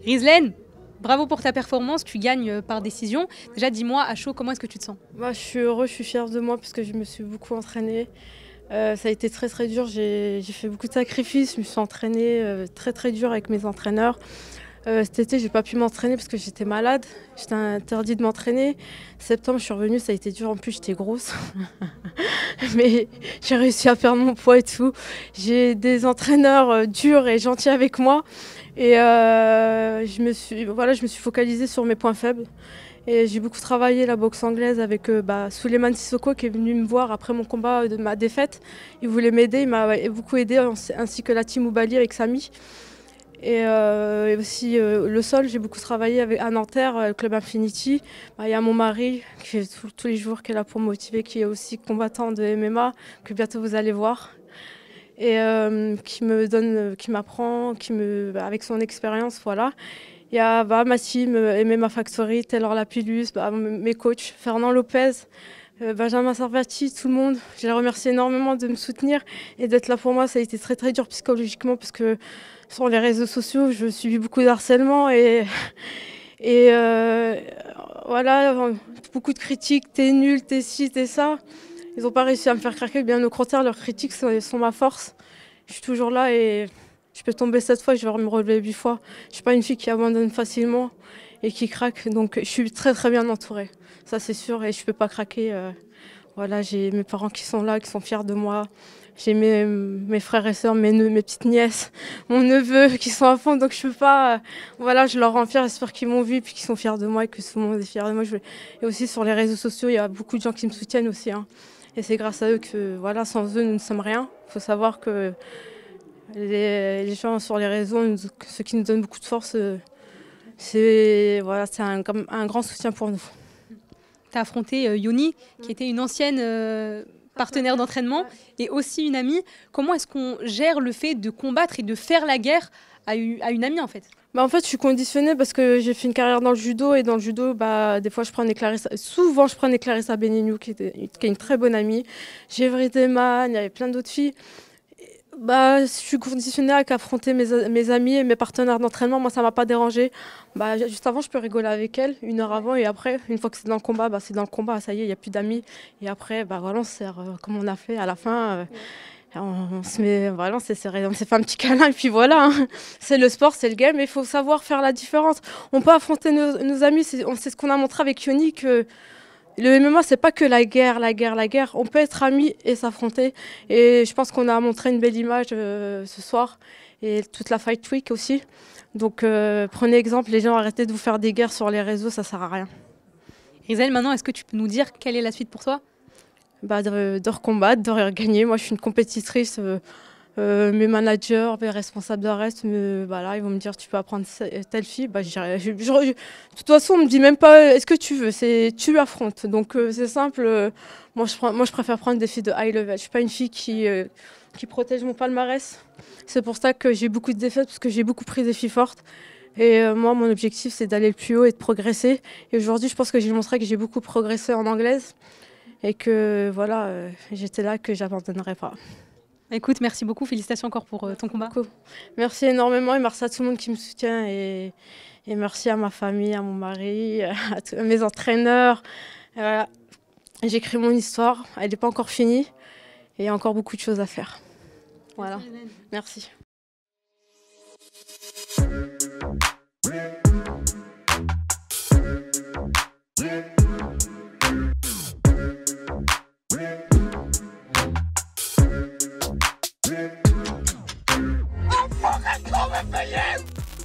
Rizlen, bravo pour ta performance, tu gagnes par décision. Déjà, dis-moi à chaud, comment est-ce que tu te sens? Moi, je suis heureuse, je suis fière de moi parce que je me suis beaucoup entraînée. Ça a été très très dur, j'ai fait beaucoup de sacrifices, je me suis entraînée très très dur avec mes entraîneurs. Cet été, j'ai pas pu m'entraîner parce que j'étais malade, j'étais interdit de m'entraîner. Septembre, je suis revenue, ça a été dur, en plus j'étais grosse. Mais j'ai réussi à perdre mon poids et tout. J'ai des entraîneurs durs et gentils avec moi. Et je me suis focalisée sur mes points faibles. Et j'ai beaucoup travaillé la boxe anglaise avec Souleymane Sissoko qui est venu me voir après mon combat de ma défaite. Il voulait m'aider, il m'a beaucoup aidé, ainsi que la team Oubali avec Samy. Et aussi le sol, j'ai beaucoup travaillé à Nanterre, le club Infinity. Il y a mon mari qui est tous les jours qui est là pour me motiver, qui est aussi combattant de MMA, que bientôt vous allez voir. Et qui me donne, qui m'apprend, avec son expérience, voilà. Il y a ma team, MMA Factory, Taylor Lapillus, mes coachs, Fernand Lopez, Benjamin Sarvati, tout le monde. Je les remercie énormément de me soutenir et d'être là pour moi. Ça a été très très dur psychologiquement parce que sur les réseaux sociaux, je subis beaucoup de harcèlement et voilà, beaucoup de critiques, t'es nul, t'es ci, t'es ça. Ils n'ont pas réussi à me faire craquer, bien au contraire, leurs critiques sont ma force. Je suis toujours là et je peux tomber 7 fois, je vais me relever 8 fois. Je ne suis pas une fille qui abandonne facilement et qui craque, donc je suis très très bien entourée. Ça c'est sûr et je ne peux pas craquer. Voilà, j'ai mes parents qui sont là, qui sont fiers de moi. J'ai mes frères et sœurs, mes petites nièces, mon neveu qui sont à fond, donc je peux pas. Voilà, je leur rends fière, j'espère qu'ils m'ont vu, puis qu'ils sont fiers de moi et que tout le monde est fier de moi. Et aussi sur les réseaux sociaux, il y a beaucoup de gens qui me soutiennent aussi. Hein. Et c'est grâce à eux que, voilà, sans eux, nous ne sommes rien. Il faut savoir que les gens sur les réseaux, ceux qui nous donnent beaucoup de force, c'est voilà, un grand soutien pour nous. Tu as affronté Yoni, qui était une ancienne partenaire d'entraînement et aussi une amie. Comment est-ce qu'on gère le fait de combattre et de faire la guerre à une amie en fait? En fait, je suis conditionnée parce que j'ai fait une carrière dans le judo et dans le judo, des fois, souvent, je prenais Clarissa Benignou, qui est une très bonne amie. J'ai Vredeman, il y avait plein d'autres filles. Je suis conditionnée à affronter mes amis et mes partenaires d'entraînement. Moi, ça m'a pas dérangé. Juste avant, je peux rigoler avec elles, 1 heure avant, et après, une fois que c'est dans le combat, c'est dans le combat. Ça y est, il n'y a plus d'amis. Et après, voilà, on se sert comme on a fait à la fin. On se met, voilà, on s'est fait un petit câlin et puis voilà. Hein. C'est le sport, c'est le game, mais il faut savoir faire la différence. On peut affronter nos amis. C'est ce qu'on a montré avec Yoni que. Le MMA, c'est pas que la guerre. On peut être amis et s'affronter. Et je pense qu'on a montré une belle image ce soir. Et toute la Fight Week aussi. Donc prenez exemple, les gens, arrêtez de vous faire des guerres sur les réseaux, ça sert à rien. Rizal, maintenant, est-ce que tu peux nous dire quelle est la suite pour toi? De recombattre, de regagner. Moi, je suis une compétitrice. Mes managers, mes responsables de reste, ils vont me dire tu peux apprendre telle fille. De toute façon, on me dit même pas est-ce que tu veux, c'est tu affrontes. Donc c'est simple. Moi, je préfère prendre des filles de high level. Je suis pas une fille qui protège mon palmarès. C'est pour ça que j'ai beaucoup de défaites parce que j'ai beaucoup pris des filles fortes. Et moi, mon objectif, c'est d'aller le plus haut et de progresser. Et aujourd'hui, je pense que j'ai montré que j'ai beaucoup progressé en anglaise et que voilà, j'étais là, que j'abandonnerai pas. Écoute, merci beaucoup, félicitations encore pour ton combat. Merci énormément et merci à tout le monde qui me soutient et merci à ma famille, à mon mari, à mes entraîneurs. Voilà. J'écris mon histoire, elle n'est pas encore finie et il y a encore beaucoup de choses à faire. Voilà, merci. I'm fucking coming for you!